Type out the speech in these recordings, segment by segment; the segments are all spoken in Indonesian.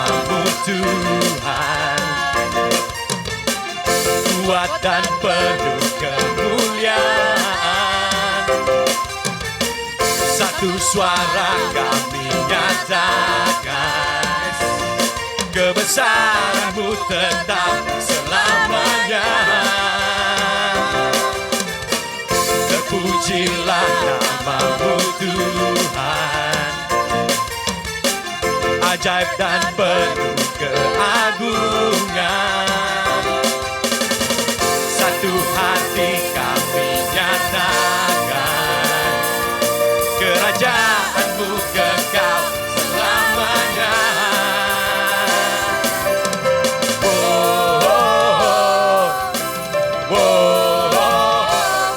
nama-Mu Tuhan. Kuat dan penuh kemuliaan, satu suara kami nyatakan, kebesaran-Mu tetap selamanya. Terpujilah nama-Mu Tuhan, ajaib dan penuh keagungan. Satu hati kami nyatakan, kerajaan-Mu kekal selamanya. Oh, oh, oh, oh.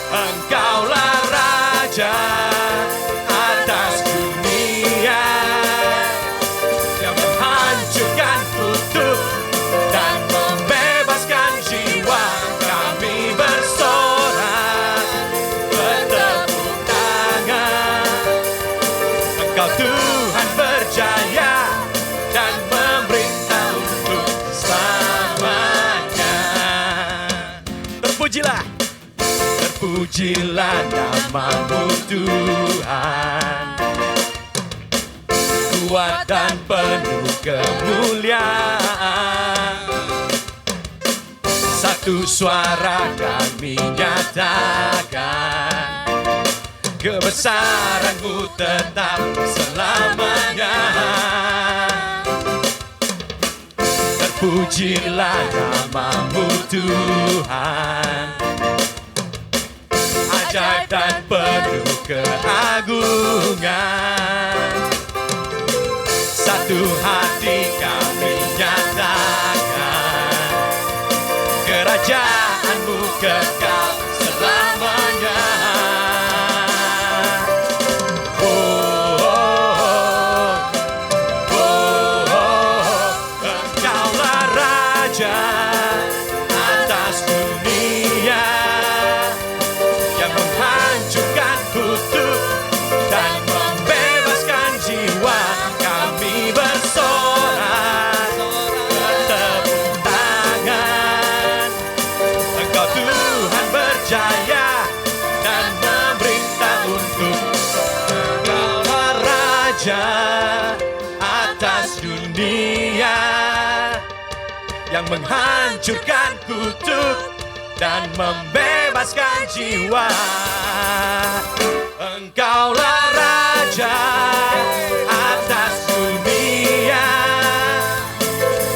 Engkaulah Raja atas dunia, yang menghancurkan kutub dan membebaskan jiwa. Kami bersorak, bertepuk tangan. Engkau Tuhan berjaya dan memerintah untuk selamanya. Terpujilah, terpujilah nama-Mu Tuhan, kuat dan penuh kemuliaan. Satu suara kami nyatakan, kebesaran-Mu tetap selamanya. Terpujilah nama-Mu Tuhan, ajaib dan penuh keagungan. Satu hati kami nyatakan, kerajaan-Mu kekal selamanya. Oh, oh, oh, oh. Engkaulah Raja atas dunia, yang menghancurkan kutub dan membebaskan jiwa. Kami bersorak, bertepuk tangan. Engkau Tuhan berjaya dan memerintah untuk. Engkaulah Raja atas dunia, yang menghancurkan kutub dan membebaskan jiwa. Engkaulah Raja atas dunia,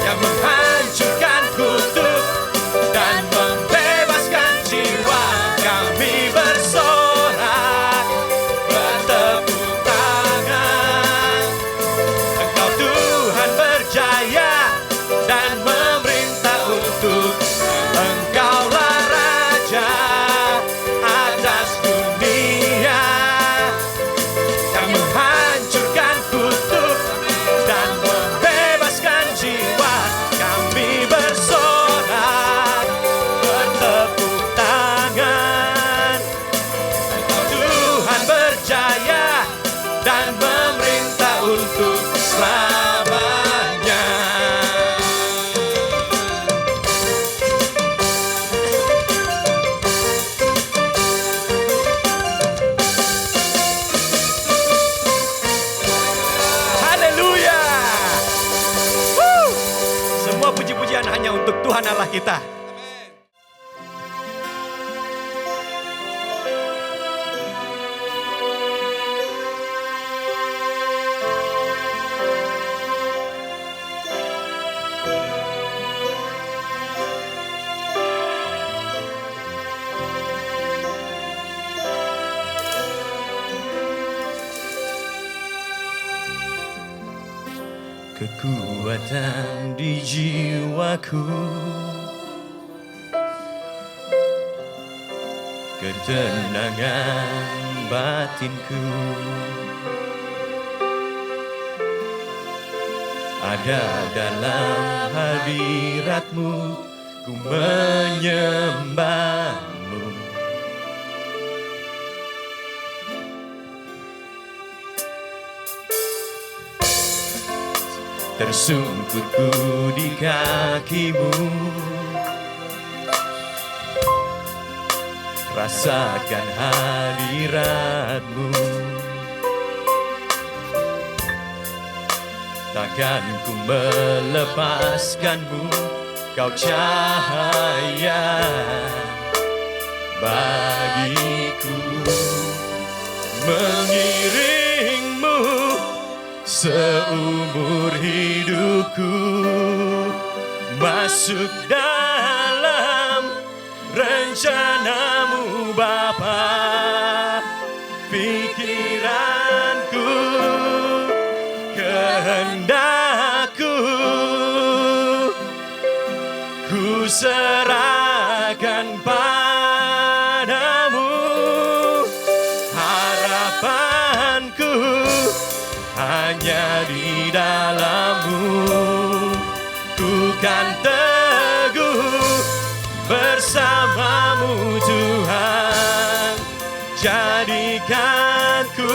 yang menghancurkan kutub dan membebaskan jiwa. Kami bersorak, bertepuk tangan. Engkau Tuhan berjaya dan memerintah untuk. Engkaulah Raja atas dunia, yang menghancurkan kutub dan membebaskan jiwa. Kami bersorak, bertepuk tangan. Engkau Tuhan berjaya dan memerintah untuk selamanya. Haleluya. Semua puji-pujian hanya untuk Tuhan Allah kita. Kekuatan di jiwaku, ketenangan batinku, ada dalam hadirat-Mu, ku menyembah-Mu. Tersungkurku di kakimu, rasakan hadiratmu. Takkan ku melepaskanmu, kau cahaya bagiku. Mengiringmu seumur hidupku, masuk dalam rencanamu Bapa. Pikiranku, kehendakku, ku serahkan padamu. Harapanku hanya di dalam-Mu. Ku kan teguh bersama-Mu Tuhan. Jadikanku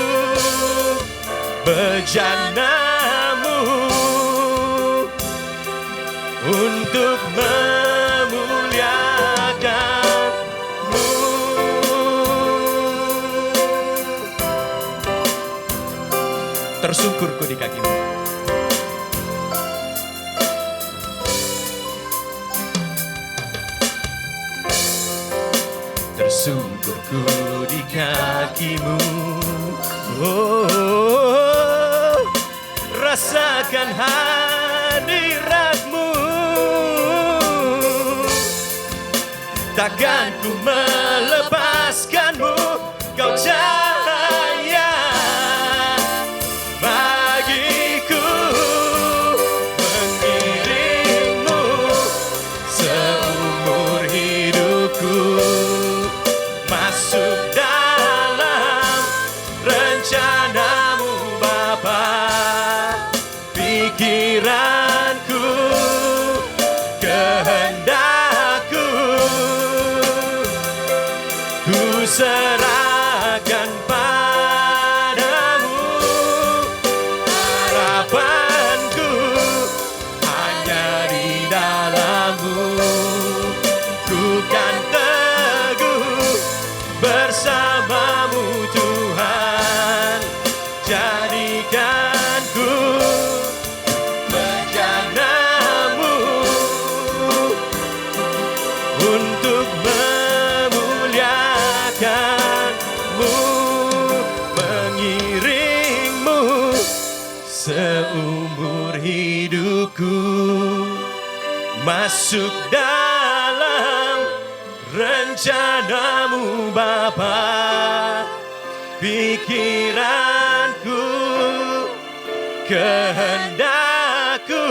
bejana-Mu untuk memuliakan-Mu. Tersungkurku di kaki-Mu. Tersungkurku di kaki-Mu. Oh, rasakan hadirat-Mu. Takkan ku melepaskan-Mu, kau cahaya bagiku. Mengiringmu seumur hidupku, masuk dalam rencana-Mu Bapa. Pikiranku, kehendakku, ku serahkan padamu. Harapanku hanya di dalam-Mu. Ku kan teguh bersama-Mu Tuhan. Jadikanku bejana-Mu untuk memuliakan-Mu. Mengiringmu seumur hidupku, masuk dalam rencana-Mu Bapa. Pikiranku, kehendakku,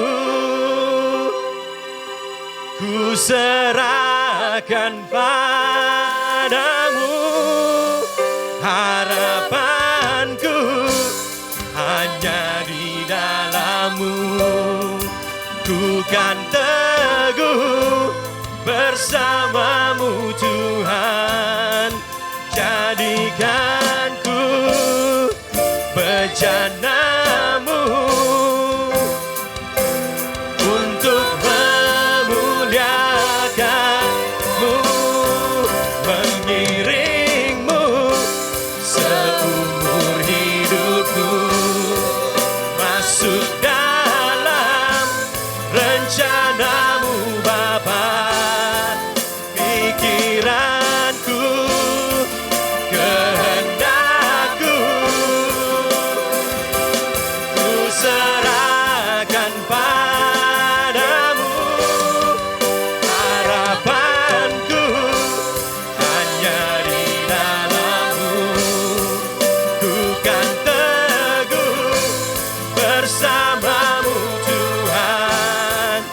ku serahkan padamu. Harapanku hanya di dalam-Mu. Ku kan teguh bersama-Mu Tuhan. Jadikanku bejana-Mu untuk memuliakan-Mu. Mengiringmu seumur hidupku, masuk dalam rencana-Mu Bapa. Pikiranku, kehendakku, ku serahkan padamu. Harapanku hanya di dalam-Mu. Ku kan teguh bersama-Mu Tuhan.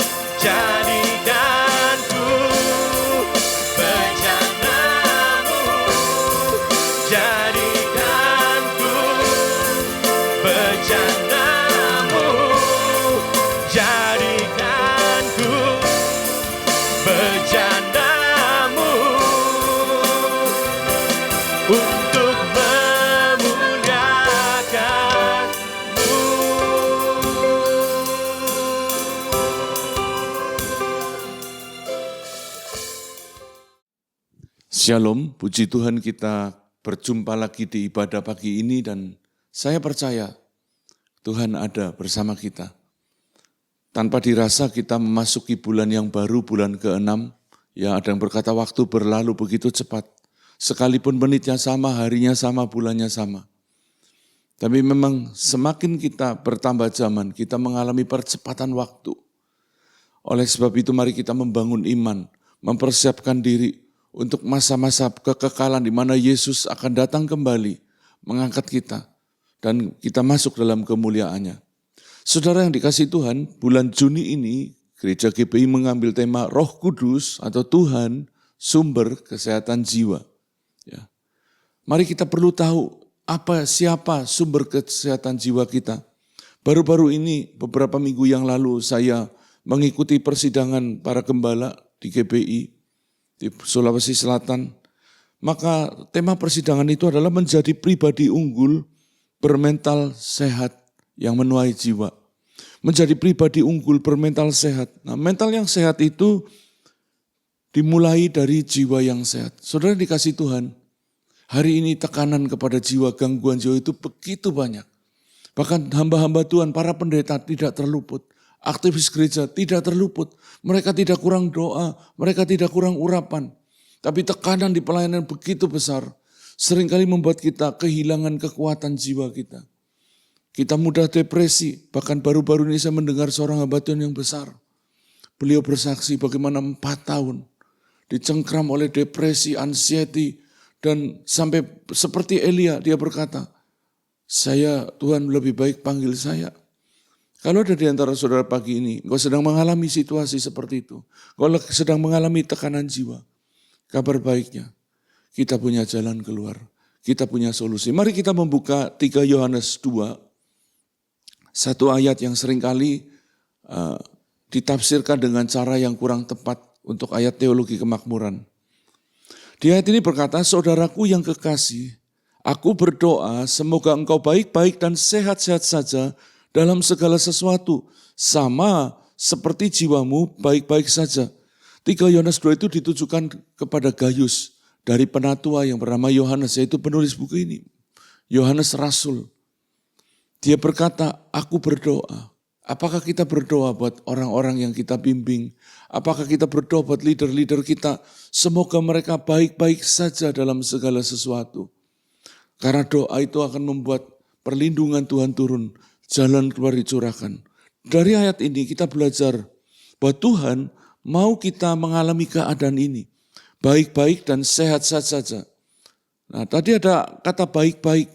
Shalom, puji Tuhan kita berjumpa lagi di ibadah pagi ini dan saya percaya Tuhan ada bersama kita. Tanpa dirasa kita memasuki bulan yang baru, bulan ke-6. Ya, ada yang berkata waktu berlalu begitu cepat. Sekalipun menitnya sama, harinya sama, bulannya sama. Tapi memang semakin kita bertambah zaman, kita mengalami percepatan waktu. Oleh sebab itu mari kita membangun iman, mempersiapkan diri untuk masa-masa kekekalan di mana Yesus akan datang kembali, mengangkat kita, dan kita masuk dalam kemuliaannya. Saudara yang dikasihi Tuhan, bulan Juni ini Gereja GPI mengambil tema Roh Kudus atau Tuhan sumber kesehatan jiwa. Ya. Mari kita perlu tahu siapa sumber kesehatan jiwa kita. Baru-baru ini beberapa minggu yang lalu saya mengikuti persidangan para gembala di GPI di Sulawesi Selatan. Maka tema persidangan itu adalah menjadi pribadi unggul bermental sehat yang menuai jiwa. Menjadi pribadi unggul bermental sehat. Nah, mental yang sehat itu dimulai dari jiwa yang sehat. Saudara dikasih Tuhan, hari ini tekanan kepada jiwa, gangguan jiwa itu begitu banyak. Bahkan hamba-hamba Tuhan, para pendeta tidak terluput. Aktivis gereja tidak terluput. Mereka tidak kurang doa, mereka tidak kurang urapan. Tapi tekanan di pelayanan begitu besar, seringkali membuat kita kehilangan kekuatan jiwa kita. Kita mudah depresi, bahkan baru-baru ini saya mendengar seorang hamba Tuhan yang besar. Beliau bersaksi bagaimana 4 tahun dicengkram oleh depresi, anxiety, dan sampai seperti Elia dia berkata, Tuhan lebih baik panggil saya. Kalau ada di antara saudara pagi ini, engkau sedang mengalami situasi seperti itu, engkau sedang mengalami tekanan jiwa, kabar baiknya, kita punya jalan keluar, kita punya solusi. Mari kita membuka 3 Yohanes 2, satu ayat yang seringkali ditafsirkan dengan cara yang kurang tepat untuk ayat teologi kemakmuran. Di ayat ini berkata, saudaraku yang kekasih, aku berdoa semoga engkau baik-baik dan sehat-sehat saja dalam segala sesuatu, sama seperti jiwamu baik-baik saja. 3 Yohanes 2 itu ditujukan kepada Gaius dari penatua yang bernama Yohanes, yaitu penulis buku ini. Yohanes Rasul. Dia berkata, aku berdoa. Apakah kita berdoa buat orang-orang yang kita bimbing? Apakah kita berdoa buat leader-leader kita? Semoga mereka baik-baik saja dalam segala sesuatu. Karena doa itu akan membuat perlindungan Tuhan turun, jalan keluar dicurahkan. Dari ayat ini kita belajar bahwa Tuhan mau kita mengalami keadaan ini. Baik-baik dan sehat-sehat saja. Nah, tadi ada kata baik-baik.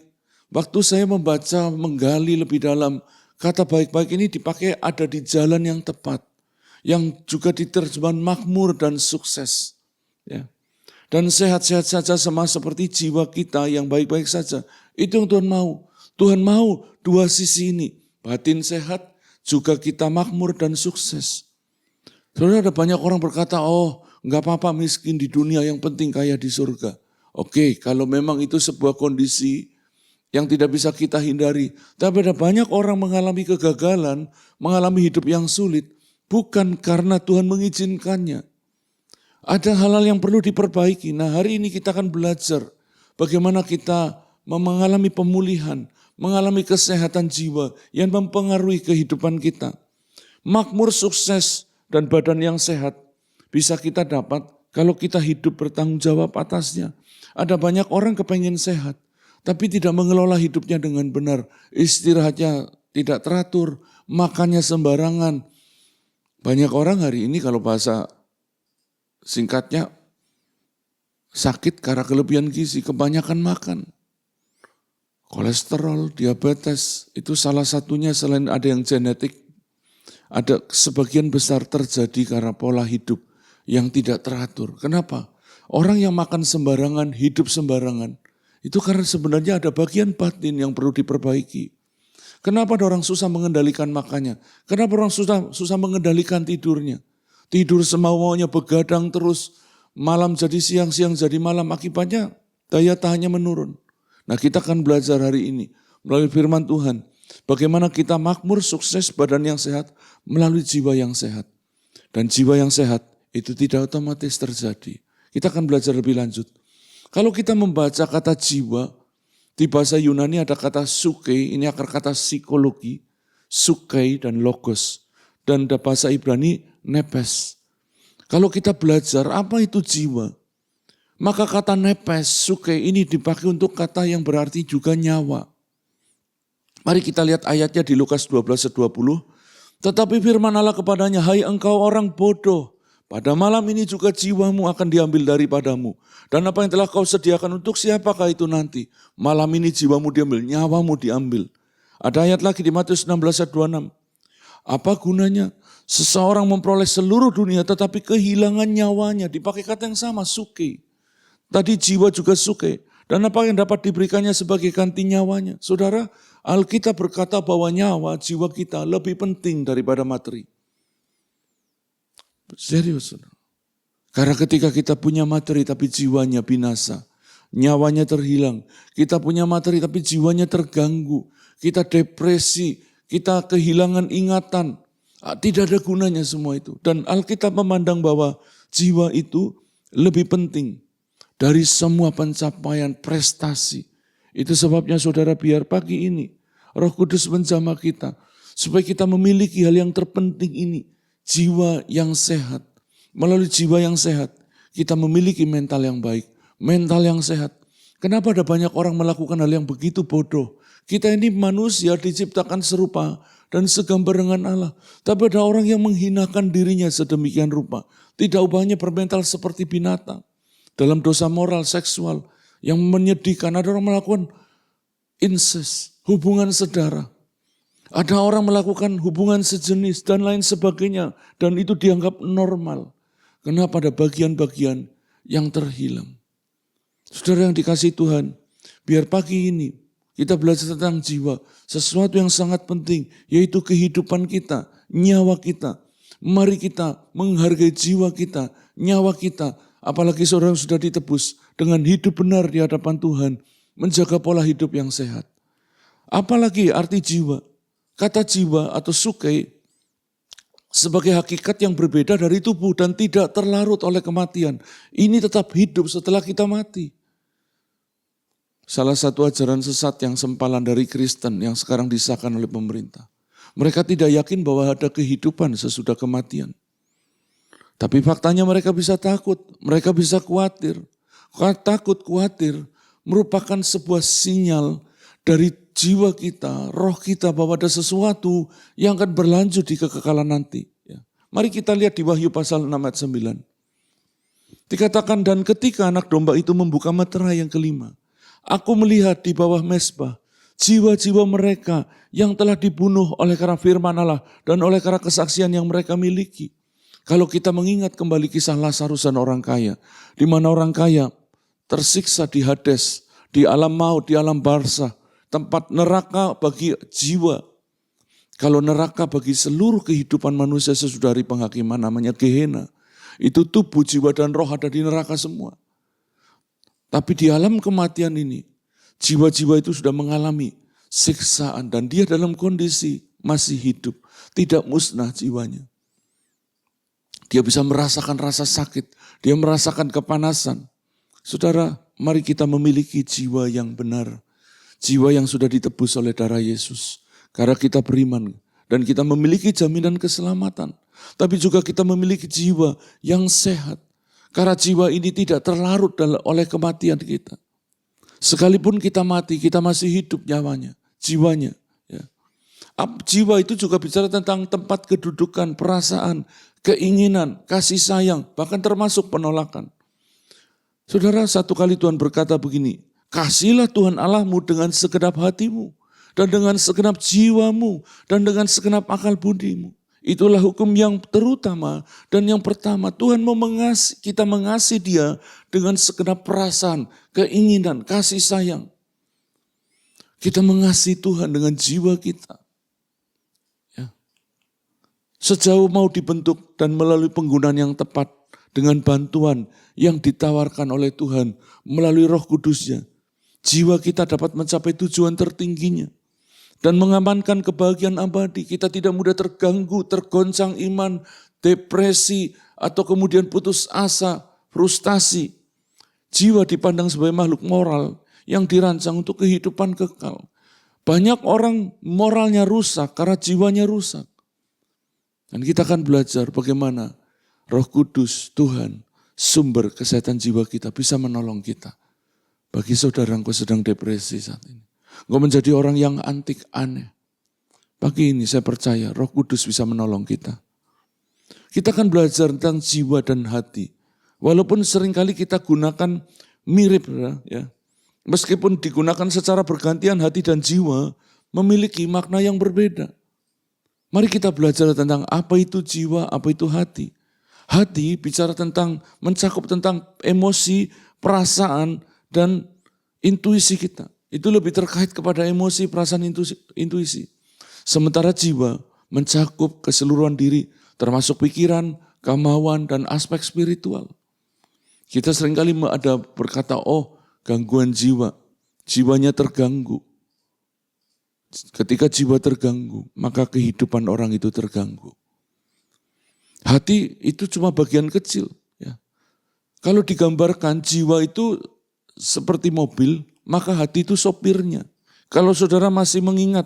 Waktu saya membaca, menggali lebih dalam, kata baik-baik ini dipakai ada di jalan yang tepat. Yang juga diterjemahkan makmur dan sukses. Ya. Dan sehat-sehat saja sama seperti jiwa kita yang baik-baik saja. Itu yang Tuhan mau. Tuhan mau 2 sisi ini. Batin sehat, juga kita makmur dan sukses. Saudara, ada banyak orang berkata, enggak apa-apa miskin di dunia, yang penting kaya di surga. Oke, kalau memang itu sebuah kondisi yang tidak bisa kita hindari. Tapi ada banyak orang mengalami kegagalan, mengalami hidup yang sulit, bukan karena Tuhan mengizinkannya. Ada hal-hal yang perlu diperbaiki. Nah, hari ini kita akan belajar bagaimana kita mengalami pemulihan, mengalami kesehatan jiwa yang mempengaruhi kehidupan kita. Makmur, sukses, dan badan yang sehat bisa kita dapat kalau kita hidup bertanggung jawab atasnya. Ada banyak orang kepengen sehat, tapi tidak mengelola hidupnya dengan benar. Istirahatnya tidak teratur, makannya sembarangan. Banyak orang hari ini kalau bahasa singkatnya sakit karena kelebihan gizi, kebanyakan makan. Kolesterol, diabetes, itu salah satunya selain ada yang genetik, ada sebagian besar terjadi karena pola hidup yang tidak teratur. Kenapa? Orang yang makan sembarangan, hidup sembarangan, itu karena sebenarnya ada bagian batin yang perlu diperbaiki. Kenapa ada orang susah mengendalikan makannya? Kenapa orang susah mengendalikan tidurnya? Tidur semau-maunya, begadang terus, malam jadi siang, siang jadi malam, akibatnya daya tahannya menurun. Nah, kita akan belajar hari ini melalui firman Tuhan, bagaimana kita makmur, sukses, badan yang sehat melalui jiwa yang sehat. Dan jiwa yang sehat itu tidak otomatis terjadi. Kita akan belajar lebih lanjut. Kalau kita membaca kata jiwa, di bahasa Yunani ada kata suke, ini akar kata psikologi, suke dan logos. Dan di bahasa Ibrani nepes. Kalau kita belajar apa itu jiwa, maka kata nepes, suke ini dipakai untuk kata yang berarti juga nyawa. Mari kita lihat ayatnya di Lukas 12:20. Tetapi firman Allah kepadanya, hai engkau orang bodoh, pada malam ini juga jiwamu akan diambil daripadamu. Dan apa yang telah kau sediakan untuk siapakah itu nanti? Malam ini jiwamu diambil, nyawamu diambil. Ada ayat lagi di Matius 16:26. Apa gunanya seseorang memperoleh seluruh dunia tetapi kehilangan nyawanya? Dipakai kata yang sama, suke. Tadi jiwa juga suke. Dan apa yang dapat diberikannya sebagai ganti nyawanya? Saudara, Alkitab berkata bahwa nyawa, jiwa kita lebih penting daripada materi. Serius, saudara. Karena ketika kita punya materi tapi jiwanya binasa, nyawanya terhilang. Kita punya materi tapi jiwanya terganggu. Kita depresi, kita kehilangan ingatan. Tidak ada gunanya semua itu. Dan Alkitab memandang bahwa jiwa itu lebih penting dari semua pencapaian prestasi. Itu sebabnya saudara, biar pagi ini Roh Kudus menjamah kita. Supaya kita memiliki hal yang terpenting ini. Jiwa yang sehat. Melalui jiwa yang sehat, kita memiliki mental yang baik. Mental yang sehat. Kenapa ada banyak orang melakukan hal yang begitu bodoh? Kita ini manusia diciptakan serupa dan segambar dengan Allah. Tapi ada orang yang menghinakan dirinya sedemikian rupa. Tidak ubahnya bermental seperti binatang. Dalam dosa moral seksual yang menyedihkan, ada orang melakukan incest, hubungan saudara. Ada orang melakukan hubungan sejenis dan lain sebagainya. Dan itu dianggap normal. Kenapa ada bagian-bagian yang terhilang. Saudara yang dikasihi Tuhan, biar pagi ini kita belajar tentang jiwa. Sesuatu yang sangat penting, yaitu kehidupan kita, nyawa kita. Mari kita menghargai jiwa kita, nyawa kita. Apalagi saudara sudah ditebus dengan hidup benar di hadapan Tuhan. Menjaga pola hidup yang sehat. Apalagi arti jiwa. Kata jiwa atau suke sebagai hakikat yang berbeda dari tubuh dan tidak terlarut oleh kematian. Ini tetap hidup setelah kita mati. Salah satu ajaran sesat yang sempalan dari Kristen yang sekarang disahkan oleh pemerintah. Mereka tidak yakin bahwa ada kehidupan sesudah kematian. Tapi faktanya mereka bisa takut, mereka bisa khawatir. Takut, khawatir merupakan sebuah sinyal dari jiwa kita, roh kita bahwa ada sesuatu yang akan berlanjut di kekekalan nanti. Mari kita lihat di Wahyu pasal 6 ayat 9. Dikatakan, dan ketika anak domba itu membuka meterai yang kelima, aku melihat di bawah mezbah jiwa-jiwa mereka yang telah dibunuh oleh karena firman Allah dan oleh karena kesaksian yang mereka miliki. Kalau kita mengingat kembali kisah Lazarus dan orang kaya, di mana orang kaya tersiksa di Hades, di alam maut, di alam barzah, tempat neraka bagi jiwa. Kalau neraka bagi seluruh kehidupan manusia sesudah hari penghakiman namanya Gehenna. Itu tubuh, jiwa dan roh ada di neraka semua. Tapi di alam kematian ini, jiwa-jiwa itu sudah mengalami siksaan dan dia dalam kondisi masih hidup. Tidak musnah jiwanya. Dia bisa merasakan rasa sakit, dia merasakan kepanasan. Saudara, mari kita memiliki jiwa yang benar. Jiwa yang sudah ditebus oleh darah Yesus. Karena kita beriman dan kita memiliki jaminan keselamatan. Tapi juga kita memiliki jiwa yang sehat. Karena jiwa ini tidak terlarut oleh kematian kita. Sekalipun kita mati, kita masih hidup nyawanya, jiwanya. Ya. Jiwa itu juga bicara tentang tempat kedudukan, perasaan, keinginan, kasih sayang, bahkan termasuk penolakan. Saudara, satu kali Tuhan berkata begini, kasihlah Tuhan Allahmu dengan segenap hatimu, dan dengan segenap jiwamu, dan dengan segenap akal budimu. Itulah hukum yang terutama dan yang pertama. Tuhan mau kita mengasihi dia dengan segenap perasaan, keinginan, kasih sayang. Kita mengasihi Tuhan dengan jiwa kita. Ya. Sejauh mau dibentuk dan melalui penggunaan yang tepat dengan bantuan yang ditawarkan oleh Tuhan melalui Roh Kudusnya. Jiwa kita dapat mencapai tujuan tertingginya. Dan mengamankan kebahagiaan abadi. Kita tidak mudah terganggu, tergoncang iman, depresi, atau kemudian putus asa, frustasi. Jiwa dipandang sebagai makhluk moral yang dirancang untuk kehidupan kekal. Banyak orang moralnya rusak karena jiwanya rusak. Dan kita akan belajar bagaimana Roh Kudus, Tuhan, sumber kesehatan jiwa kita bisa menolong kita. Bagi saudara engkau sedang depresi saat ini. Engkau menjadi orang yang antik, aneh. Pagi ini saya percaya Roh Kudus bisa menolong kita. Kita akan belajar tentang jiwa dan hati. Walaupun seringkali kita gunakan mirip ya. Meskipun digunakan secara bergantian hati dan jiwa memiliki makna yang berbeda. Mari kita belajar tentang apa itu jiwa, apa itu hati. Hati bicara tentang, mencakup tentang emosi, perasaan, dan intuisi kita. Itu lebih terkait kepada emosi, perasaan, intuisi. Sementara jiwa mencakup keseluruhan diri, termasuk pikiran, kemauan, dan aspek spiritual. Kita seringkali ada berkata, oh gangguan jiwa, jiwanya terganggu. Ketika jiwa terganggu, maka kehidupan orang itu terganggu. Hati itu cuma bagian kecil. Ya. Kalau digambarkan jiwa itu seperti mobil, maka hati itu sopirnya. Kalau saudara masih mengingat,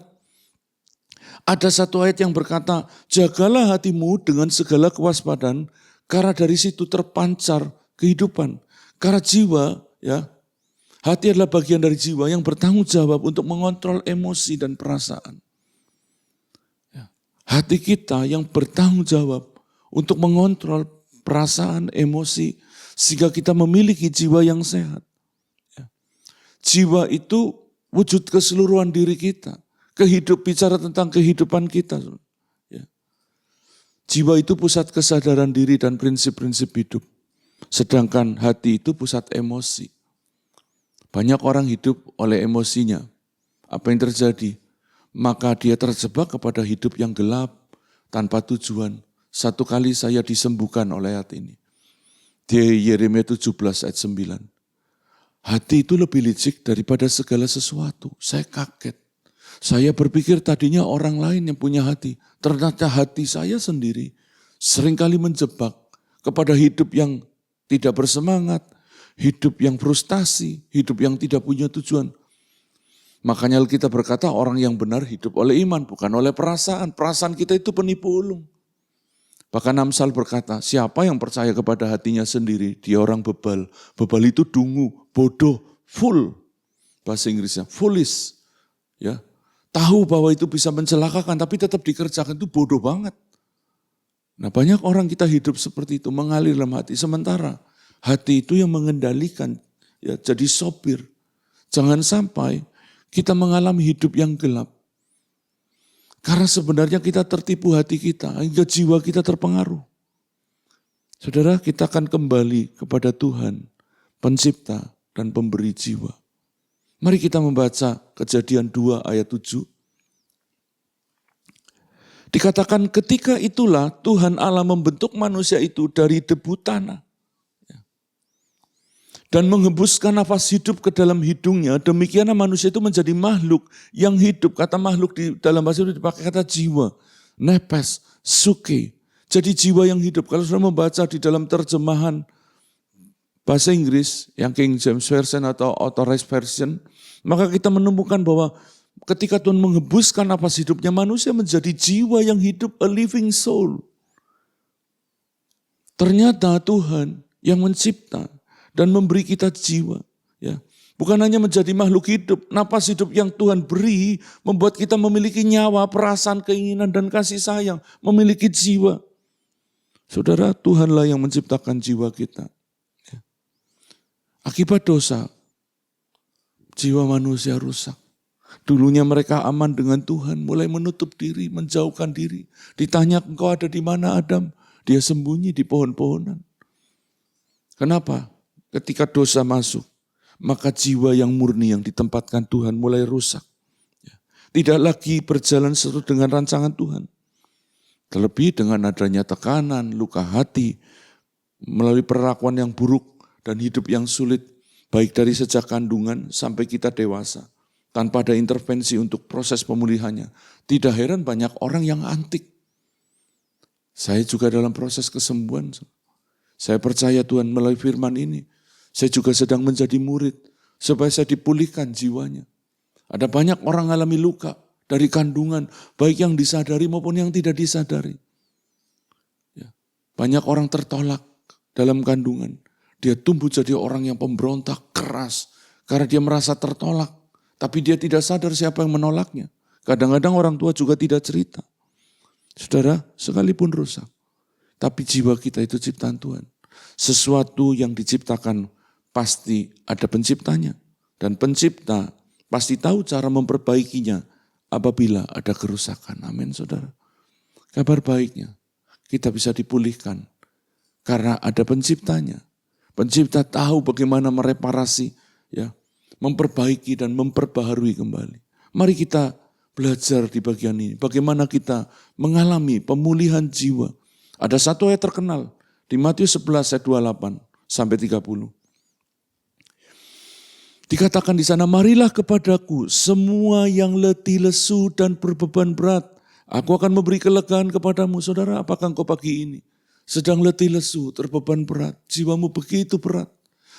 ada satu ayat yang berkata, jagalah hatimu dengan segala kewaspadaan, karena dari situ terpancar kehidupan. Karena jiwa, ya, hati adalah bagian dari jiwa yang bertanggung jawab untuk mengontrol emosi dan perasaan. Ya. Hati kita yang bertanggung jawab untuk mengontrol perasaan, emosi, sehingga kita memiliki jiwa yang sehat. Ya. Jiwa itu wujud keseluruhan diri kita. Bicara tentang kehidupan kita. Ya. Jiwa itu pusat kesadaran diri dan prinsip-prinsip hidup. Sedangkan hati itu pusat emosi. Banyak orang hidup oleh emosinya. Apa yang terjadi? Maka dia terjebak kepada hidup yang gelap, tanpa tujuan. Satu kali saya disembuhkan oleh ayat ini. Di Yeremia 17 ayat 9. Hati itu lebih licik daripada segala sesuatu. Saya kaget. Saya berpikir tadinya orang lain yang punya hati. Ternyata hati saya sendiri seringkali menjebak kepada hidup yang tidak bersemangat, hidup yang frustasi, hidup yang tidak punya tujuan. Makanya kita berkata orang yang benar hidup oleh iman, bukan oleh perasaan. Perasaan kita itu penipu ulung. Bahkan Amsal berkata, siapa yang percaya kepada hatinya sendiri, dia orang bebal. Bebal itu dungu, bodoh, full. Bahasa Inggrisnya, foolish. Ya, tahu bahwa itu bisa mencelakakan, tapi tetap dikerjakan, itu bodoh banget. Nah banyak orang kita hidup seperti itu, mengalir dalam hati. Sementara hati itu yang mengendalikan, ya jadi sopir. Jangan sampai kita mengalami hidup yang gelap. Karena sebenarnya kita tertipu hati kita, hingga jiwa kita terpengaruh. Saudara, kita akan kembali kepada Tuhan, pencipta dan pemberi jiwa. Mari kita membaca Kejadian 2 ayat 7. Dikatakan ketika itulah Tuhan Allah membentuk manusia itu dari debu tanah. Dan menghembuskan nafas hidup ke dalam hidungnya. Demikianlah manusia itu menjadi makhluk yang hidup. Kata makhluk di dalam bahasa itu dipakai kata jiwa. Nepes, suke. Jadi jiwa yang hidup. Kalau sudah membaca di dalam terjemahan bahasa Inggris, yang King James Version atau Authorized Version, maka kita menemukan bahwa ketika Tuhan menghembuskan nafas hidupnya, manusia menjadi jiwa yang hidup, a living soul. Ternyata Tuhan yang mencipta dan memberi kita jiwa. Ya. Bukan hanya menjadi makhluk hidup, nafas hidup yang Tuhan beri membuat kita memiliki nyawa, perasaan, keinginan, dan kasih sayang, memiliki jiwa. Saudara, Tuhanlah yang menciptakan jiwa kita. Ya. Akibat dosa, jiwa manusia rusak. Dulunya mereka aman dengan Tuhan, mulai menutup diri, menjauhkan diri. Ditanya, engkau ada di mana Adam? Dia sembunyi di pohon-pohonan. Kenapa? Ketika dosa masuk, maka jiwa yang murni yang ditempatkan Tuhan mulai rusak. Tidak lagi berjalan sesuai dengan rancangan Tuhan. Terlebih dengan adanya tekanan, luka hati, melalui perlakuan yang buruk dan hidup yang sulit, baik dari sejak kandungan sampai kita dewasa. Tanpa ada intervensi untuk proses pemulihannya. Tidak heran banyak orang yang antik. Saya juga dalam proses kesembuhan. Saya percaya Tuhan melalui firman ini, saya juga sedang menjadi murid, supaya saya dipulihkan jiwanya. Ada banyak orang mengalami luka dari kandungan, baik yang disadari maupun yang tidak disadari. Ya. Banyak orang tertolak dalam kandungan. Dia tumbuh jadi orang yang pemberontak, keras, karena dia merasa tertolak. Tapi dia tidak sadar siapa yang menolaknya. Kadang-kadang orang tua juga tidak cerita. Saudara, sekalipun rusak, tapi jiwa kita itu ciptaan Tuhan. Sesuatu yang diciptakan pasti ada penciptanya. Dan pencipta pasti tahu cara memperbaikinya apabila ada kerusakan. Amin, saudara. Kabar baiknya, kita bisa dipulihkan karena ada penciptanya. Pencipta tahu bagaimana mereparasi, ya, memperbaiki dan memperbaharui kembali. Mari kita belajar di bagian ini, bagaimana kita mengalami pemulihan jiwa. Ada satu ayat terkenal di Matius 11 ayat 28 sampai 30. Dikatakan di sana, marilah kepadaku semua yang letih, lesu dan berbeban berat. Aku akan memberi kelegaan kepadamu. Saudara, apakah engkau pagi ini sedang letih, lesu, terbeban berat? Jiwamu begitu berat,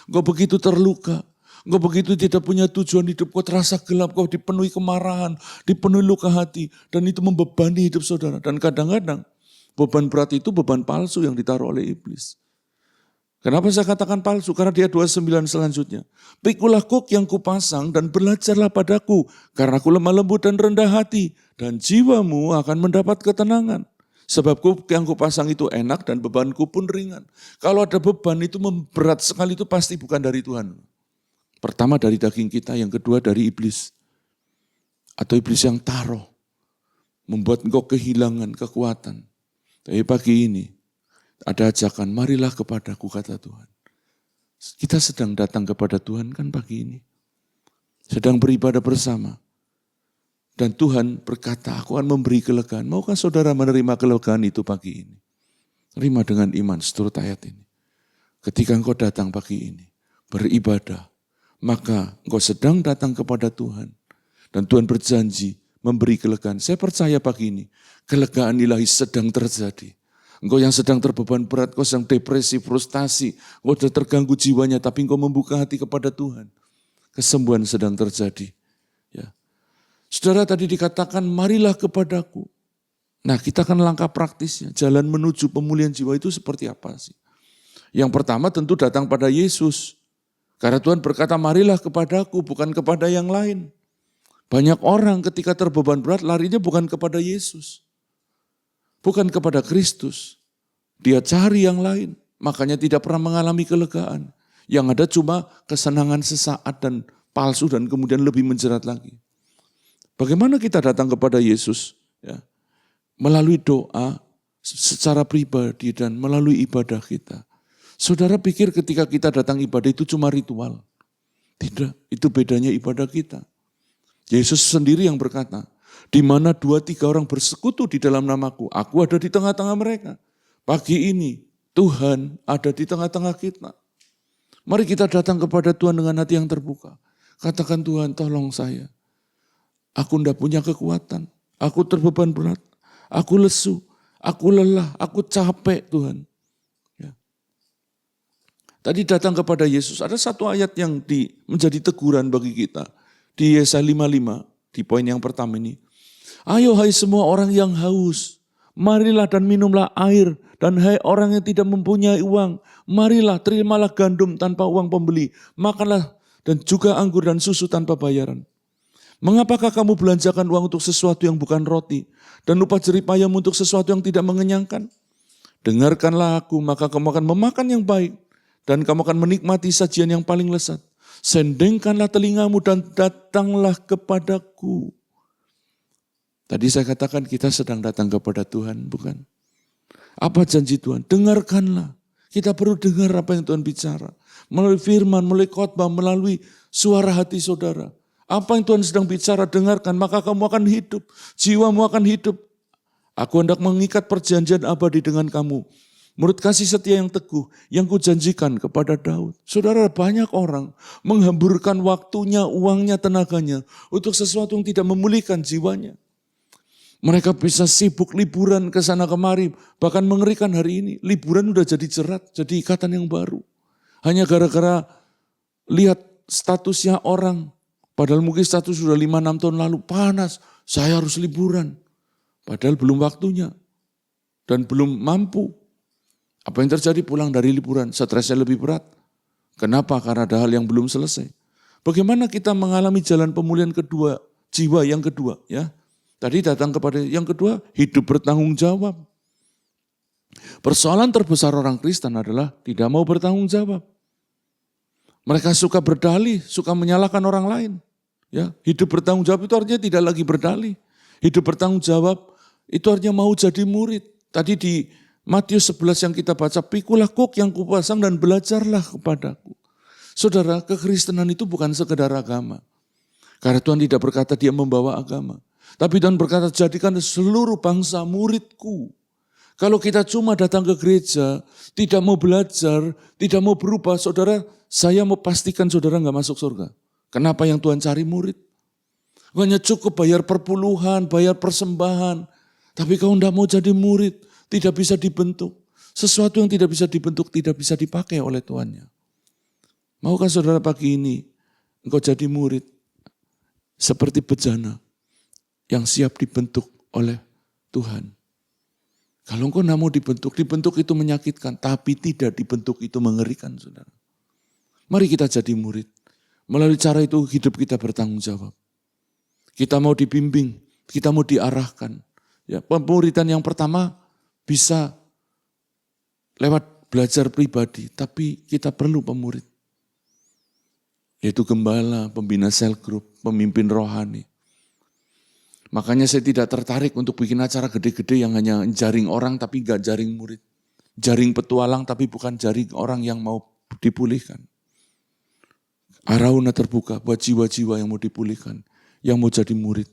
engkau begitu terluka. Engkau begitu tidak punya tujuan hidup, kau terasa gelap, kau dipenuhi kemarahan, dipenuhi luka hati. Dan itu membebani hidup saudara. Dan kadang-kadang beban berat itu beban palsu yang ditaruh oleh iblis. Kenapa saya katakan palsu? Karena dia 29 selanjutnya. Pikulah kuk yang kupasang dan belajarlah padaku. Karena aku lemah lembut dan rendah hati. Dan jiwamu akan mendapat ketenangan. Sebab kuk yang kupasang itu enak dan bebanku pun ringan. Kalau ada beban itu berat sekali itu pasti bukan dari Tuhan. Pertama dari daging kita, yang kedua dari iblis. Atau iblis yang taruh. Membuat engkau kehilangan kekuatan. Tapi pagi ini ada ajakan, marilah kepadaku kata Tuhan. Kita sedang datang kepada Tuhan kan pagi ini. Sedang beribadah bersama. Dan Tuhan berkata, aku akan memberi kelegaan. Maukah saudara menerima kelegaan itu pagi ini? Terima dengan iman seturut ayat ini. Ketika engkau datang pagi ini, beribadah, maka engkau sedang datang kepada Tuhan. Dan Tuhan berjanji memberi kelegaan. Saya percaya pagi ini, kelegaan ilahi sedang terjadi. Engkau yang sedang terbeban berat, engkau sedang depresi, frustasi, engkau sudah terganggu jiwanya, tapi engkau membuka hati kepada Tuhan. Kesembuhan sedang terjadi. Ya. Saudara tadi dikatakan, marilah kepadaku. Nah kita akan langkah praktisnya, jalan menuju pemulihan jiwa itu seperti apa sih? Yang pertama tentu datang pada Yesus. Karena Tuhan berkata, marilah kepadaku, bukan kepada yang lain. Banyak orang ketika terbeban berat, larinya bukan kepada Yesus. Bukan kepada Kristus. Dia cari yang lain, makanya tidak pernah mengalami kelegaan. Yang ada cuma kesenangan sesaat dan palsu dan kemudian lebih menjerat lagi. Bagaimana kita datang kepada Yesus? Ya, melalui doa, secara pribadi dan melalui ibadah kita. Saudara pikir ketika kita datang ibadah itu cuma ritual? Tidak, itu bedanya ibadah kita. Yesus sendiri yang berkata, di mana 2-3 orang bersekutu di dalam namaku, aku ada di tengah-tengah mereka. Pagi ini Tuhan ada di tengah-tengah kita. Mari kita datang kepada Tuhan dengan hati yang terbuka. Katakan, Tuhan tolong saya. Aku tidak punya kekuatan, aku terbeban berat, aku lesu, aku lelah, aku capek Tuhan. Tadi datang kepada Yesus, ada satu ayat yang menjadi teguran bagi kita. Di Yesaya 55, di poin yang pertama ini. Ayo hai semua orang yang haus, marilah dan minumlah air. Dan hai orang yang tidak mempunyai uang, marilah terimalah gandum tanpa uang pembeli. Makanlah dan juga anggur dan susu tanpa bayaran. Mengapakah kamu belanjakan uang untuk sesuatu yang bukan roti, dan upah jeripayahmu untuk sesuatu yang tidak mengenyangkan? Dengarkanlah aku, maka kamu akan memakan yang baik. Dan kamu akan menikmati sajian yang paling lezat. Sendengkanlah telingamu dan datanglah kepadaku. Tadi saya katakan kita sedang datang kepada Tuhan, bukan? Apa janji Tuhan? Dengarkanlah. Kita perlu dengar apa yang Tuhan bicara. Melalui firman, melalui khotbah, melalui suara hati saudara. Apa yang Tuhan sedang bicara, dengarkan. Maka kamu akan hidup. Jiwamu akan hidup. Aku hendak mengikat perjanjian abadi dengan kamu. Menurut kasih setia yang teguh, yang kujanjikan kepada Daud. Saudara, banyak orang menghamburkan waktunya, uangnya, tenaganya untuk sesuatu yang tidak memulihkan jiwanya. Mereka bisa sibuk liburan ke sana kemari. Bahkan mengerikan hari ini. Liburan udah jadi jerat, jadi ikatan yang baru. Hanya gara-gara lihat statusnya orang. Padahal mungkin status sudah 5-6 tahun lalu. Panas, saya harus liburan. Padahal belum waktunya. Dan belum mampu. Apa yang terjadi pulang dari liburan? Stresnya lebih berat. Kenapa? Karena ada hal yang belum selesai. Bagaimana kita mengalami jalan pemulihan kedua, jiwa yang kedua, ya? Tadi datang kepada yang kedua, hidup bertanggung jawab. Persoalan terbesar orang Kristen adalah tidak mau bertanggung jawab. Mereka suka berdalih, suka menyalahkan orang lain. Ya, hidup bertanggung jawab itu artinya tidak lagi berdalih. Hidup bertanggung jawab itu artinya mau jadi murid. Tadi di Matius 11 yang kita baca, pikulah kuk yang kupasang dan belajarlah kepadaku. Saudara, kekristenan itu bukan sekedar agama. Karena Tuhan tidak berkata dia membawa agama. Tapi Tuhan berkata, jadikan seluruh bangsa muridku. Kalau kita cuma datang ke gereja, tidak mau belajar, tidak mau berubah, saudara, saya mau pastikan saudara nggak masuk surga. Kenapa yang Tuhan cari murid? Hanya cukup bayar perpuluhan, bayar persembahan. Tapi kau tidak mau jadi murid, tidak bisa dibentuk. Sesuatu yang tidak bisa dibentuk, tidak bisa dipakai oleh Tuhannya. Maukah saudara pagi ini, engkau jadi murid, seperti bejana, yang siap dibentuk oleh Tuhan. Kalau engkau tidak mau dibentuk itu menyakitkan, tapi tidak dibentuk itu mengerikan, saudara. Mari kita jadi murid. Melalui cara itu hidup kita bertanggung jawab. Kita mau dibimbing, kita mau diarahkan. Ya, pemuridan yang pertama bisa lewat belajar pribadi, tapi kita perlu pemurid. Yaitu gembala, pembina sel group, pemimpin rohani. Makanya saya tidak tertarik untuk bikin acara gede-gede yang hanya jaring orang tapi gak jaring murid. Jaring petualang tapi bukan jaring orang yang mau dipulihkan. Arauna terbuka buat jiwa-jiwa yang mau dipulihkan, yang mau jadi murid.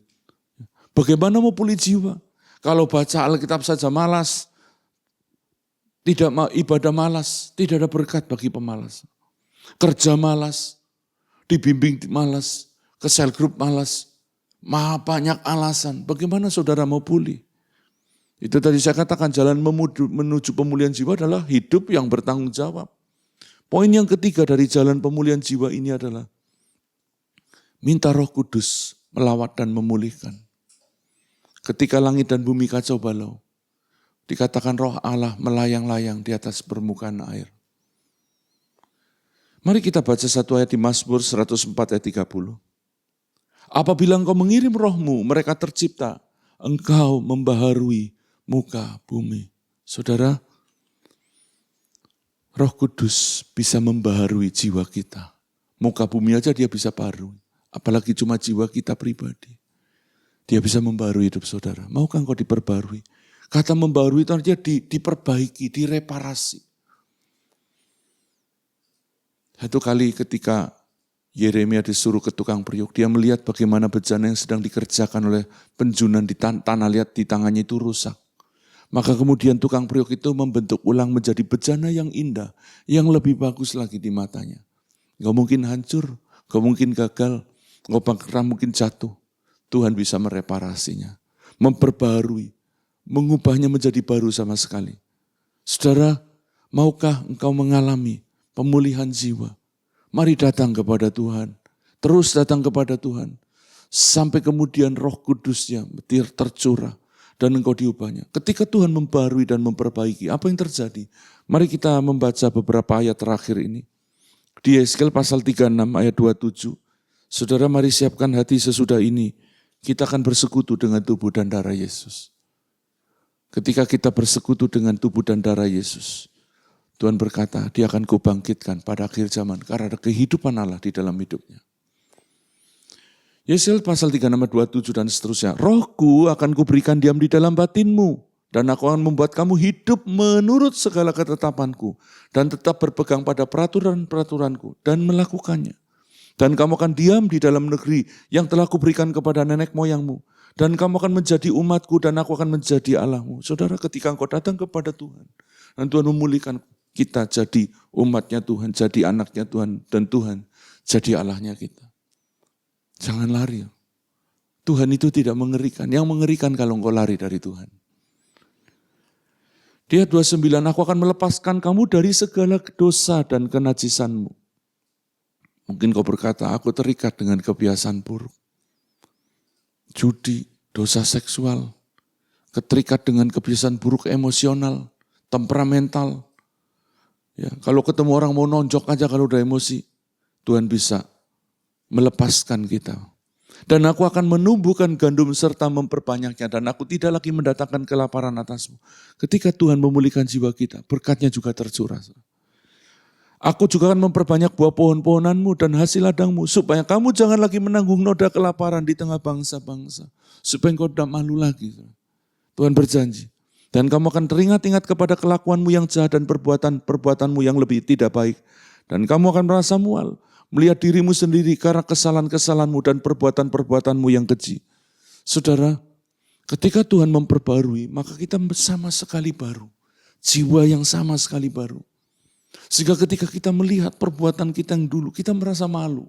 Bagaimana mau pulih jiwa? Kalau baca Alkitab saja malas, tidak ibadah malas, tidak ada berkat bagi pemalas. Kerja malas, dibimbing malas, ke sel group malas, banyak alasan. Bagaimana saudara mau pulih? Itu tadi saya katakan jalan menuju pemulihan jiwa adalah hidup yang bertanggung jawab. Poin yang ketiga dari jalan pemulihan jiwa ini adalah minta Roh Kudus melawat dan memulihkan. Ketika langit dan bumi kacau balau, dikatakan Roh Allah melayang-layang di atas permukaan air. Mari kita baca satu ayat di Mazmur 104 ayat 30. Apabila engkau mengirim rohmu, mereka tercipta. Engkau membaharui muka bumi. Saudara, Roh Kudus bisa membaharui jiwa kita. Muka bumi aja dia bisa baharui. Apalagi cuma jiwa kita pribadi. Dia bisa membaharui hidup saudara. Maukah engkau diperbarui? Kata membaharui itu artinya diperbaiki, direparasi. Satu kali ketika Yeremia disuruh ke tukang periuk, dia melihat bagaimana bejana yang sedang dikerjakan oleh penjunan di tanah liat di tangannya itu rusak. Maka kemudian tukang periuk itu membentuk ulang menjadi bejana yang indah, yang lebih bagus lagi di matanya. Gak mungkin hancur, gak mungkin gagal, gak mungkin jatuh. Tuhan bisa mereparasinya, memperbarui, mengubahnya menjadi baru sama sekali. Saudara, maukah engkau mengalami pemulihan jiwa? Mari datang kepada Tuhan, terus datang kepada Tuhan, sampai kemudian Roh Kudusnya tercurah dan engkau diubahnya. Ketika Tuhan membarui dan memperbaiki, apa yang terjadi? Mari kita membaca beberapa ayat terakhir ini. Di Yeskel pasal 36 ayat 27, saudara mari siapkan hati sesudah ini, kita akan bersekutu dengan tubuh dan darah Yesus. Ketika kita bersekutu dengan tubuh dan darah Yesus, Tuhan berkata, dia akan kubangkitkan pada akhir zaman karena ada kehidupan Allah di dalam hidupnya. Yeskel pasal 36 ayat 27 dan seterusnya. Rohku akan kuberikan diam di dalam batinmu dan aku akan membuat kamu hidup menurut segala ketetapanku dan tetap berpegang pada peraturan-peraturanku dan melakukannya. Dan kamu akan diam di dalam negeri yang telah kuberikan kepada nenek moyangmu. Dan kamu akan menjadi umatku dan aku akan menjadi Allahmu. Saudara, ketika engkau datang kepada Tuhan dan Tuhan memulihkan kita jadi umatnya Tuhan, jadi anaknya Tuhan, dan Tuhan jadi Allahnya kita. Jangan lari. Tuhan itu tidak mengerikan. Yang mengerikan kalau engkau lari dari Tuhan. Dia 29, aku akan melepaskan kamu dari segala dosa dan kenajisanmu. Mungkin kau berkata, aku terikat dengan kebiasaan buruk. Judi, dosa seksual, keterikat dengan kebiasaan buruk emosional, temperamental. Ya, kalau ketemu orang mau nonjok aja kalau udah emosi, Tuhan bisa melepaskan kita. Dan aku akan menumbuhkan gandum serta memperbanyaknya. Dan aku tidak lagi mendatangkan kelaparan atasmu. Ketika Tuhan memulihkan jiwa kita, berkatnya juga tercurah. Aku juga akan memperbanyak buah pohon-pohonanmu dan hasil ladangmu. Supaya kamu jangan lagi menanggung noda kelaparan di tengah bangsa-bangsa. Supaya engkau tidak malu lagi. Tuhan berjanji. Dan kamu akan teringat-ingat kepada kelakuanmu yang jahat dan perbuatanmu yang lebih tidak baik. Dan kamu akan merasa mual. Melihat dirimu sendiri karena kesalahan-kesalahanmu dan perbuatan-perbuatanmu yang keji. Saudara, ketika Tuhan memperbarui, maka kita sama sekali baru. Jiwa yang sama sekali baru. Sehingga ketika kita melihat perbuatan kita yang dulu, kita merasa malu.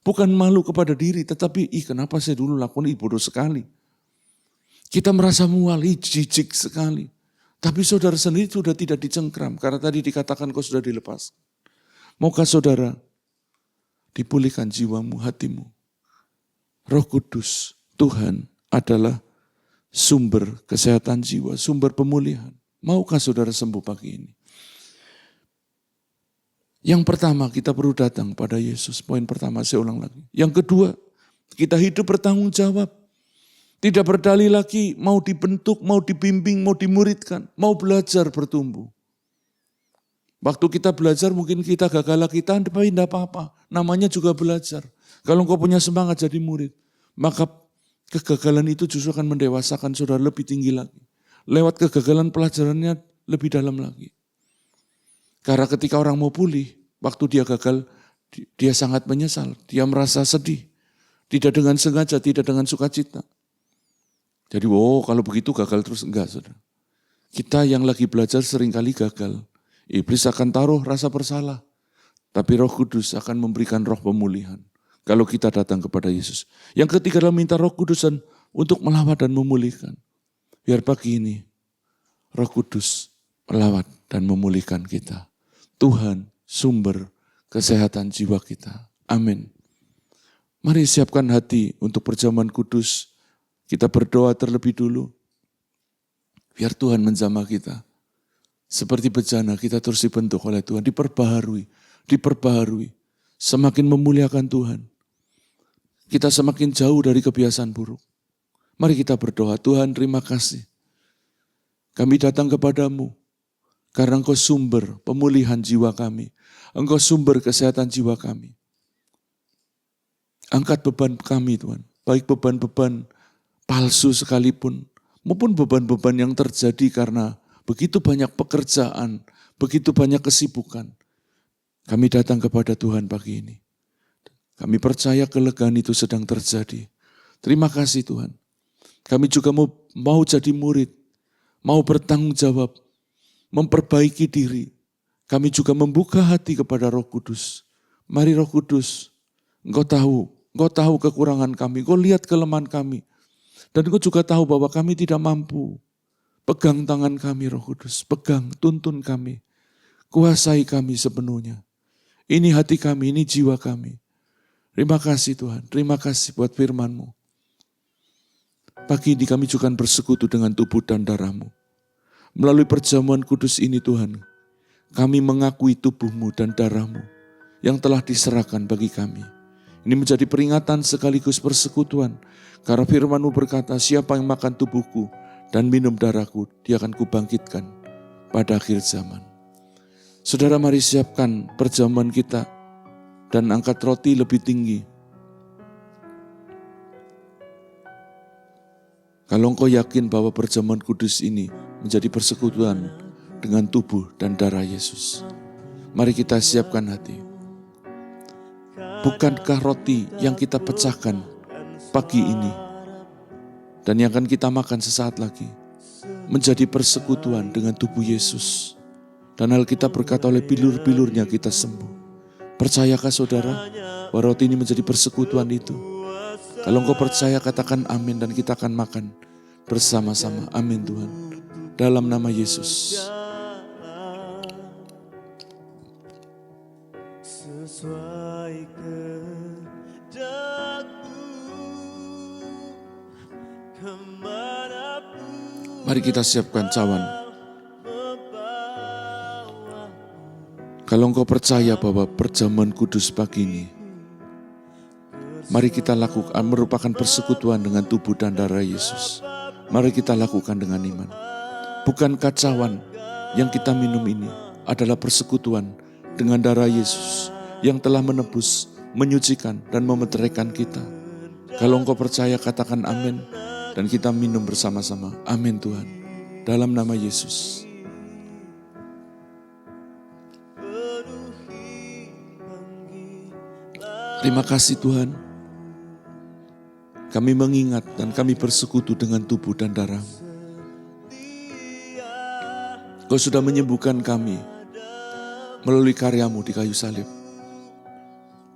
Bukan malu kepada diri, tetapi kenapa saya dulu lakukan bodoh sekali. Kita merasa mual, jijik sekali. Tapi saudara sendiri sudah tidak dicengkram, karena tadi dikatakan kau sudah dilepas. Maukah saudara dipulihkan jiwamu, hatimu? Roh Kudus, Tuhan adalah sumber kesehatan jiwa, sumber pemulihan. Maukah saudara sembuh pagi ini? Yang pertama, kita perlu datang pada Yesus. Poin pertama, saya ulang lagi. Yang kedua, kita hidup bertanggung jawab. Tidak berdalih lagi, mau dibentuk, mau dibimbing, mau dimuridkan, mau belajar bertumbuh. Waktu kita belajar mungkin kita gagal kita, tapi tidak apa-apa. Namanya juga belajar. Kalau engkau punya semangat jadi murid, maka kegagalan itu justru akan mendewasakan saudara lebih tinggi lagi. Lewat kegagalan pelajarannya lebih dalam lagi. Karena ketika orang mau pulih, waktu dia gagal, dia sangat menyesal. Dia merasa sedih. Tidak dengan sengaja, tidak dengan sukacita. Jadi kalau begitu gagal terus, enggak saudara. Kita yang lagi belajar seringkali gagal. Iblis akan taruh rasa bersalah. Tapi Roh Kudus akan memberikan roh pemulihan. Kalau kita datang kepada Yesus. Yang ketiga adalah minta Roh Kudusan untuk melawat dan memulihkan. Biar pagi ini Roh Kudus melawat dan memulihkan kita. Tuhan sumber kesehatan jiwa kita. Amin. Mari siapkan hati untuk perjamuan kudus. Kita berdoa terlebih dulu. Biar Tuhan menjamah kita. Seperti bejana kita terus dibentuk oleh Tuhan. Diperbaharui. Semakin memuliakan Tuhan. Kita semakin jauh dari kebiasaan buruk. Mari kita berdoa. Tuhan, terima kasih. Kami datang kepadamu. Karena Engkau sumber pemulihan jiwa kami. Engkau sumber kesehatan jiwa kami. Angkat beban kami Tuhan. Baik beban-beban palsu sekalipun. Maupun beban-beban yang terjadi karena begitu banyak pekerjaan. Begitu banyak kesibukan. Kami datang kepada Tuhan pagi ini. Kami percaya kelegaan itu sedang terjadi. Terima kasih Tuhan. Kami juga mau jadi murid. Mau bertanggung jawab. Memperbaiki diri. Kami juga membuka hati kepada Roh Kudus. Mari Roh Kudus, Engkau tahu kekurangan kami, Engkau lihat kelemahan kami. Dan Engkau juga tahu bahwa kami tidak mampu. Pegang tangan kami Roh Kudus, pegang, tuntun kami. Kuasai kami sepenuhnya. Ini hati kami, ini jiwa kami. Terima kasih Tuhan, terima kasih buat firman-Mu. Pagi ini kami juga bersekutu dengan tubuh dan darah-Mu. Melalui perjamuan kudus ini Tuhan, kami mengakui tubuh-Mu dan darah-Mu yang telah diserahkan bagi kami. Ini menjadi peringatan sekaligus persekutuan. Karena firman-Mu berkata, siapa yang makan tubuhku dan minum darahku, dia akan kubangkitkan pada akhir zaman. Saudara, mari siapkan perjamuan kita dan angkat roti lebih tinggi. Kalau engkau yakin bahwa perjamuan kudus ini menjadi persekutuan dengan tubuh dan darah Yesus, mari kita siapkan hati. Bukankah roti yang kita pecahkan pagi ini dan yang akan kita makan sesaat lagi menjadi persekutuan dengan tubuh Yesus? Dan Alkitab berkata oleh bilur-bilurnya kita sembuh. Percayakah saudara bahwa roti ini menjadi persekutuan itu? Kalau engkau percaya katakan amin dan kita akan makan bersama-sama. Amin Tuhan. Dalam nama Yesus. Sesuai kehendakmu, kemanapun Mari kita siapkan cawan. membawa. Kalau engkau percaya bahwa perjamuan kudus pagi ini, mari kita lakukan, merupakan persekutuan dengan tubuh dan darah Yesus. Mari kita lakukan dengan iman. Bukankah cawan yang kita minum ini adalah persekutuan dengan darah Yesus yang telah menebus, menyucikan, dan memeteraikan kita. Kalau engkau percaya katakan amin dan kita minum bersama-sama. Amin Tuhan. Dalam nama Yesus. Terima kasih Tuhan. Kami mengingat dan kami bersekutu dengan tubuh dan darah. Kau sudah menyembuhkan kami melalui karyamu di kayu salib.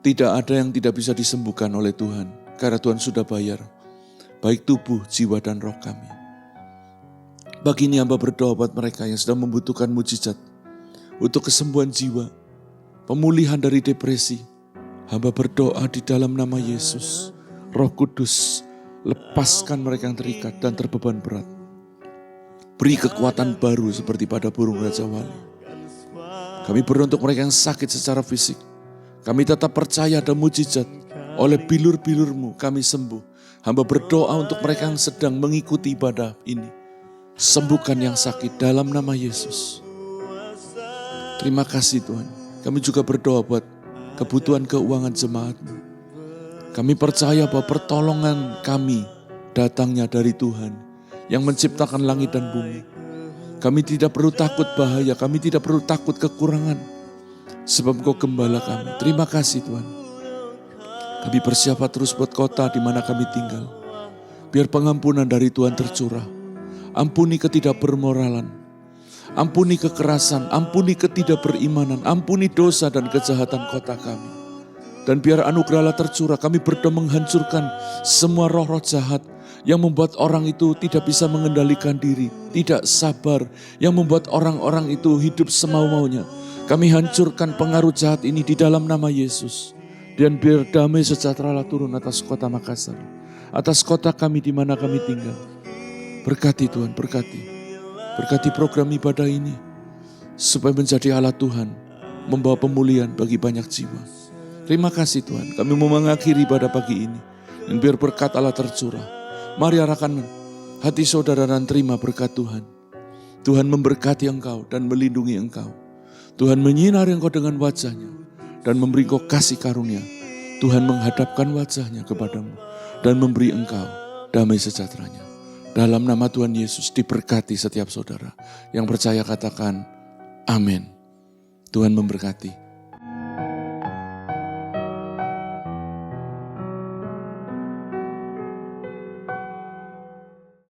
Tidak ada yang tidak bisa disembuhkan oleh Tuhan, karena Tuhan sudah bayar, baik tubuh, jiwa, dan roh kami. Bagi ini hamba berdoa buat mereka yang sedang membutuhkan mujizat untuk kesembuhan jiwa, pemulihan dari depresi. Hamba berdoa di dalam nama Yesus, Roh Kudus, lepaskan mereka yang terikat dan terbeban berat. Beri kekuatan baru seperti pada burung Raja Wali. Kami berdoa untuk mereka yang sakit secara fisik. Kami tetap percaya ada mujizat. Oleh bilur-bilur-Mu kami sembuh. Hamba berdoa untuk mereka yang sedang mengikuti ibadah ini. Sembuhkan yang sakit dalam nama Yesus. Terima kasih Tuhan. Kami juga berdoa buat kebutuhan keuangan jemaat-Mu. Kami percaya bahwa pertolongan kami datangnya dari Tuhan yang menciptakan langit dan bumi. Kami tidak perlu takut bahaya, kami tidak perlu takut kekurangan, sebab Kau gembala kami. Terima kasih Tuhan. Kami bersiap terus buat kota di mana kami tinggal. Biar pengampunan dari Tuhan tercurah. Ampuni ketidakbermoralan, ampuni kekerasan, ampuni ketidakberimanan, ampuni dosa dan kejahatan kota kami. Dan biar anugerah tercurah, kami berdoa menghancurkan semua roh-roh jahat yang membuat orang itu tidak bisa mengendalikan diri, tidak sabar, yang membuat orang-orang itu hidup semau-maunya. Kami hancurkan pengaruh jahat ini di dalam nama Yesus. Dan biar damai sejahtera turun atas kota Makassar, atas kota kami di mana kami tinggal. Berkati Tuhan, berkati. Berkati program ibadah ini, supaya menjadi alat Tuhan, membawa pemulihan bagi banyak jiwa. Terima kasih Tuhan, kami mau mengakhiri ibadah pagi ini. Dan biar berkat Allah tercurah. Mari arahkan hati saudara dan terima berkat Tuhan. Tuhan memberkati engkau dan melindungi engkau. Tuhan menyinari engkau dengan wajahnya dan memberi engkau kasih karunia. Tuhan menghadapkan wajahnya kepadamu dan memberi engkau damai sejahteranya. Dalam nama Tuhan Yesus diberkati setiap saudara. Yang percaya katakan amin. Tuhan memberkati.